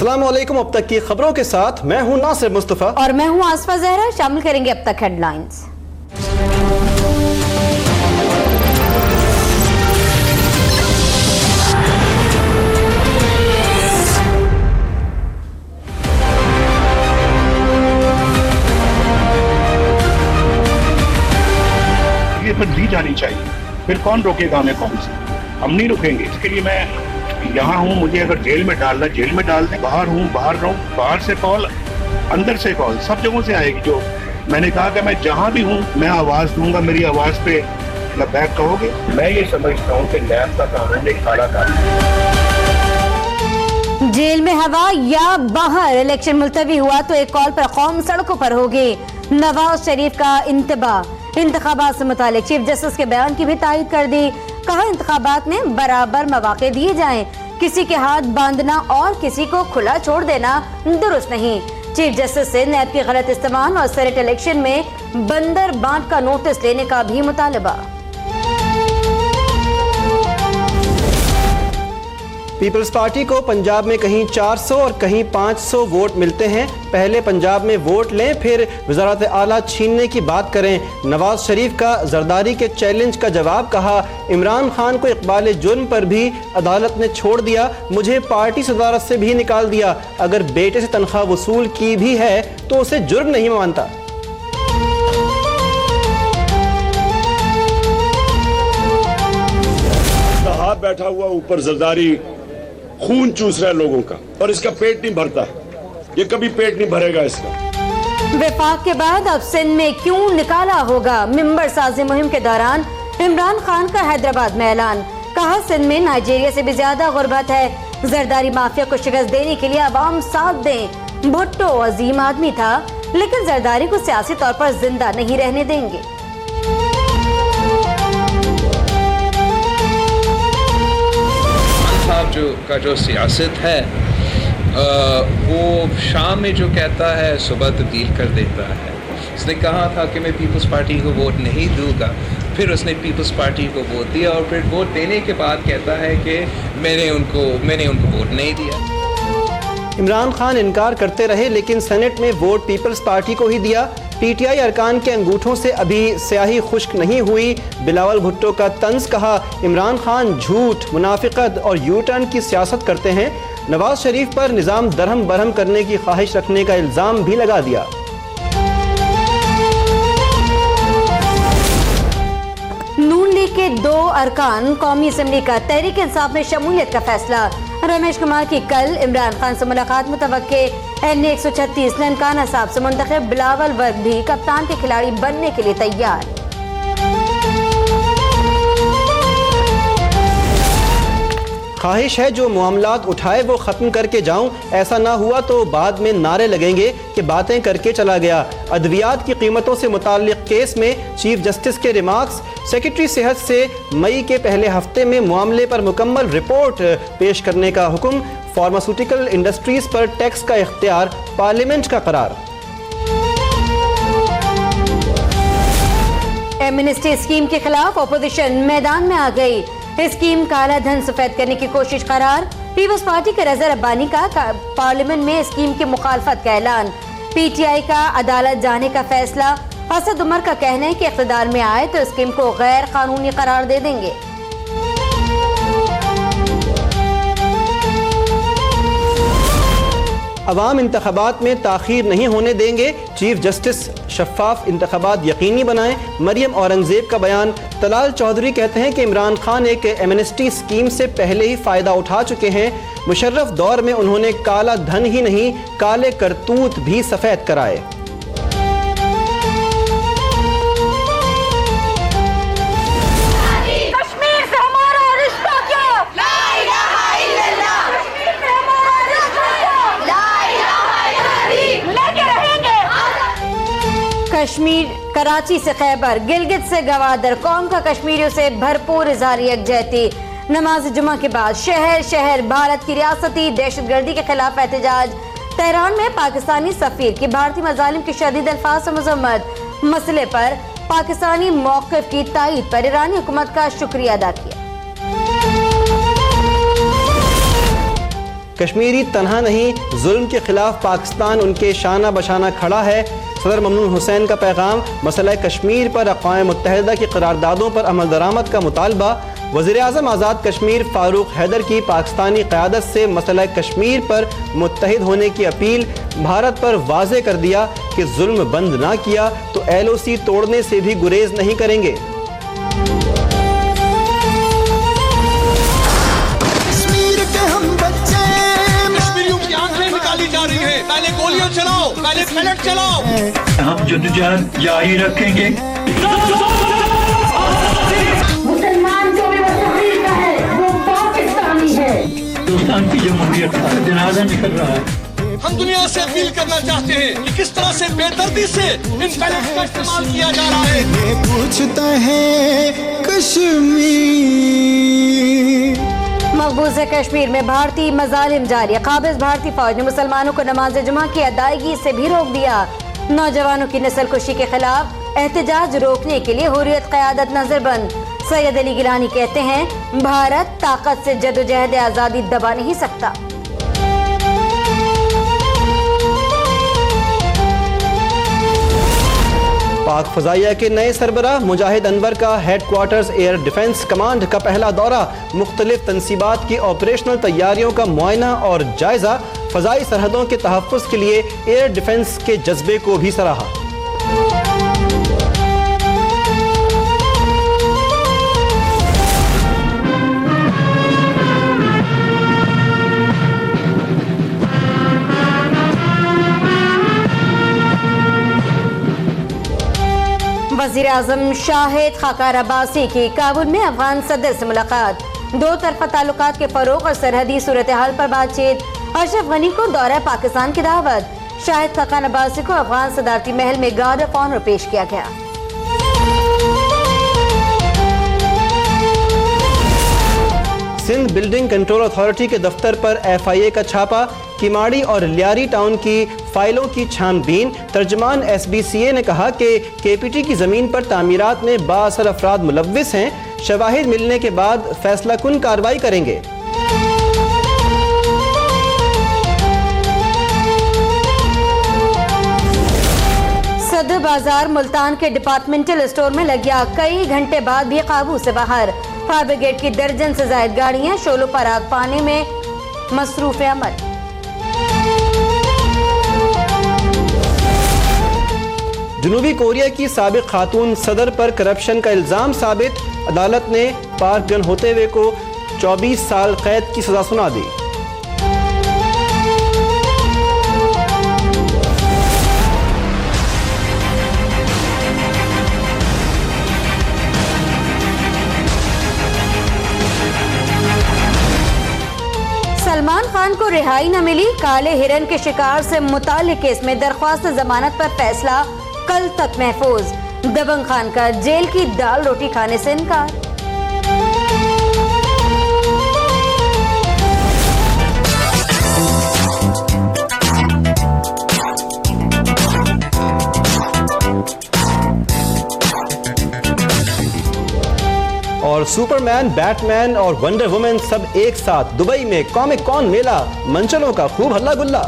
अस्सलामुअलैकुम। अब तक की खबरों के साथ मैं हूं नासिर मुस्तफा और मैं हूं आसफा जहरा। शामिल करेंगे अब तक हेडलाइंस। ये बदली जानी चाहिए, फिर कौन रोकेगा हमें? कौन से? हम नहीं रुकेंगे। इसके लिए मैं यहाँ हूँ, मुझे अगर जेल में डालना जेल में डाल दें, बाहर हूँ बाहर रहूँ, बाहर से कॉल अंदर से कॉल सब जगहों से आएगी। जो मैंने कहा कि मैं जहाँ भी हूँ मैं आवाज दूंगा, मेरी आवाज पे लबैक कहोगे। मैं ये समझता हूँ कि नैब का कानून एक काला कानून। जेल में हवा या बाहर, इलेक्शन मुलतवी हुआ तो एक कॉल पर कौम सड़कों पर होगी। नवाज शरीफ का इंतबाह, इंतखाबात से मुतालिक चीफ जस्टिस के बयान की भी तायीद कर दी। कहा इंतखाबात में बराबर मौके दिए जाएं, किसी के हाथ बांधना और किसी को खुला छोड़ देना दुरुस्त नहीं। चीफ जस्टिस से नैब की गलत इस्तेमाल और सेनेट इलेक्शन में बंदर बांट का नोटिस लेने का भी मुतालबा। पीपल्स पार्टी को पंजाब में कहीं 400 और कहीं 500 वोट मिलते हैं। पहले पंजाब में वोट लें, फिर वज़ारत आला छीनने की बात करें। नवाज शरीफ का जरदारी के चैलेंज का जवाब। कहा इमरान खान को इकबाल जुर्म पर भी अदालत ने छोड़ दिया, मुझे पार्टी सदारत से भी निकाल दिया। अगर बेटे से तनख्वाह वसूल की भी है तो उसे जुर्म नहीं मानता। हाथ बैठा हुआ ऊपर जरदारी खून चूस रहा है लोगों का और इसका पेट नहीं भरता, ये कभी पेट नहीं भरेगा इसका। विफाक के बाद अब सिंध में क्यों निकाला होगा? मिंबर साजी मुहिम के दौरान इमरान खान का हैदराबाद में ऐलान। कहा सिंध में नाइजीरिया से भी ज्यादा गुर्बत है, जरदारी माफिया को शिकस्त देने के लिए अवाम साथ दें। भुट्टो अजीम आदमी था लेकिन जरदारी को सियासी तौर पर जिंदा नहीं रहने देंगे। का जो सियासत है वो शाम में जो कहता है सुबह तब्दील कर देता है। उसने कहा था कि मैं पीपल्स पार्टी को वोट नहीं दूंगा, फिर उसने पीपल्स पार्टी को वोट दिया और फिर वोट देने के बाद कहता है कि मैंने उनको वोट नहीं दिया। इमरान खान इनकार करते रहे लेकिन सेनेट में वोट पीपल्स पार्टी को ही दिया। पीटीआई अरकान के अंगूठों से अभी स्याही खुश्क नहीं हुई। बिलावल भुट्टो का तंज। कहा इमरान खान झूठ, मुनाफिकत और यू टर्न की सियासत करते हैं। नवाज शरीफ पर निज़ाम दरहम बरहम करने की ख्वाहिश रखने का इल्ज़ाम भी लगा दिया। नून लीग के 2 अरकान कौमी असम्बली का तहरीक इंसाफ में शमूलियत का फैसला। रमेश कुमार की कल इमरान खान से मुलाकात मुतवक्के। NA 136 ननकाना साहब से मुंतखब बिलावल वर्ग भी कप्तान के खिलाड़ी बनने के लिए तैयार। ख्वाहिश है जो मामलात उठाए वो ख़त्म करके जाऊं, ऐसा ना हुआ तो बाद में नारे लगेंगे कि बातें करके चला गया। अद्वियात की कीमतों से मुताल्लिक केस में चीफ जस्टिस के रिमार्क्स। सेक्रेटरी सेहत से मई के पहले हफ्ते में मामले पर मुकम्मल रिपोर्ट पेश करने का हुक्म। फार्मास्यूटिकल इंडस्ट्रीज पर टैक्स का इख्तियार, पार्लियामेंट का करार। एमनेस्टी स्कीम के खिलाफ अपोजिशन मैदान में आ गई। स्कीम काला धन सफेद करने की कोशिश करार। पीपल्स पार्टी के रज़ा रब्बानी का पार्लियामेंट में स्कीम की मुखालफत का ऐलान। पीटीआई का अदालत जाने का फैसला। असद उमर का कहना है कि इख्तिदार में आए तो स्कीम को गैर कानूनी करार दे देंगे। अवाम इंतखाबात में ताख़ीर नहीं होने देंगे, चीफ जस्टिस शफाफ इंतखाबात यकीनी बनाएं। मरियम औरंगजेब का बयान। तलाल चौधरी कहते हैं कि इमरान खान एक एमनेस्टी स्कीम से पहले ही फ़ायदा उठा चुके हैं। मुशर्रफ दौर में उन्होंने काला धन ही नहीं काले करतूत भी सफ़ेद कराए। कश्मीर, कराची से खैबर, गिलगित से गवादर, कौम का कश्मीरियों से भरपूर इज़हार यकजहती। नमाज जुमा के बाद शहर शहर भारत की रियासती दहशतगर्दी के खिलाफ एहतजाज। तेहरान में पाकिस्तानी सफीर की भारतीय मज़ालिम की शदीद अल्फाज से मज़म्मत। मसले पर पाकिस्तानी मौक़िफ़ की तायीद पर ईरानी हुकूमत का शुक्रिया अदा किया। कश्मीरी तन्हा नहीं, जुल्म के खिलाफ पाकिस्तान उनके शाना बशाना खड़ा है। सदर ममनून हुसैन का पैगाम, मसला कश्मीर पर अक़वाम मुत्तहिदा की करारदादों पर अमल दरामद का मुतालबा। वज़ीर आज़म आज़ाद कश्मीर फारूक हैदर की पाकिस्तानी क़यादत से मसला कश्मीर पर मुत्तहिद होने की अपील। भारत पर वाज़े कर दिया कि जुल्म बंद ना किया तो LOC तोड़ने से भी गुरेज नहीं करेंगे। पहले गोलियां चलाओ, पहले पैलेट चलाओ। हम जद्दोजहद जारी रखेंगे। मुसलमान जो भी वतनी का है वो पाकिस्तानी है। हिंदुस्तान की जमहूरियत का जनाजा निकल रहा है। हम दुनिया से अपील करना चाहते हैं कि किस तरह से बेदर्दी से इन पैलेट का इस्तेमाल किया जा रहा है। ये पूछता है कश्मीर। मकबूज़ कश्मीर में भारतीय मजालिम जारी। काबिज भारतीय फौज ने मुसलमानों को नमाज जुमा की अदायगी से भी रोक दिया। नौजवानों की नस्ल कुशी के खिलाफ एहतजाज रोकने के लिए हुर्रियत क़यादत नजरबंद। सैयद अली गिलानी कहते हैं भारत ताकत से जदोजहद आज़ादी दबा नहीं सकता। पाक फ़ज़ाइया के नए सरबराह मुजाहिद अनवर का हेडक्वार्टर्स एयर डिफेंस कमांड का पहला दौरा। मुख्तलिफ तनसीबात की ऑपरेशनल तैयारियों का मुआयना और जायजा। फ़ज़ाई सरहदों के तहफ़्फ़ुज़ के लिए एयर डिफेंस के जज्बे को भी सराहा। वज़ीर आज़म शाहिद खाकार अब्बासी की काबुल में अफगान सदर से मुलाकात। दो तरफ़ा ताल्लुकात के फ़रोग़ और सरहदी सूरत हाल पर बातचीत। अशरफ गनी को दौरा पाकिस्तान की दावत। शाहिद खाकार अब्बासी को अफगान सदारती महल में गार्ड ऑफ ऑनर पेश किया गया। सिंध बिल्डिंग कंट्रोल अथॉरिटी के दफ्तर पर FIA का छापा। किमाड़ी और लियारी टाउन की फाइलों की छानबीन। तर्जमान SBCA ने कहा कि KPT की ज़मीन पर तामीरात में बाअसर अफराद मुलव्विस हैं। शवाहिद मिलने के बाद फैसला कुन कार्रवाई करेंगे। सदर बाजार मुल्तान के डिपार्टमेंटल स्टोर में लगी आग कई घंटे बाद भी काबू से बाहर। फायर ब्रिगेड की दर्जन से जायद गाड़ियां शोलों पर आग पाने में मसरूफ अमल। जनूबी कोरिया की साबिक खातून सदर पर करप्शन का इल्ज़ाम साबित। अदालत ने पार्क गन होते हुए को 24 साल कैद की सजा सुना दी। सलमान खान को रिहाई न मिली। काले हिरन के शिकार से मुताल्लिक केस में दरख्वास्त जमानत पर फैसला कल तक महफूज। दबंग खान का जेल की दाल रोटी खाने से इनकार। और सुपरमैन, बैटमैन और वंडर वुमन सब एक साथ दुबई में कॉमिक कॉन मेला। मंचलों का खूब हल्ला गुल्ला।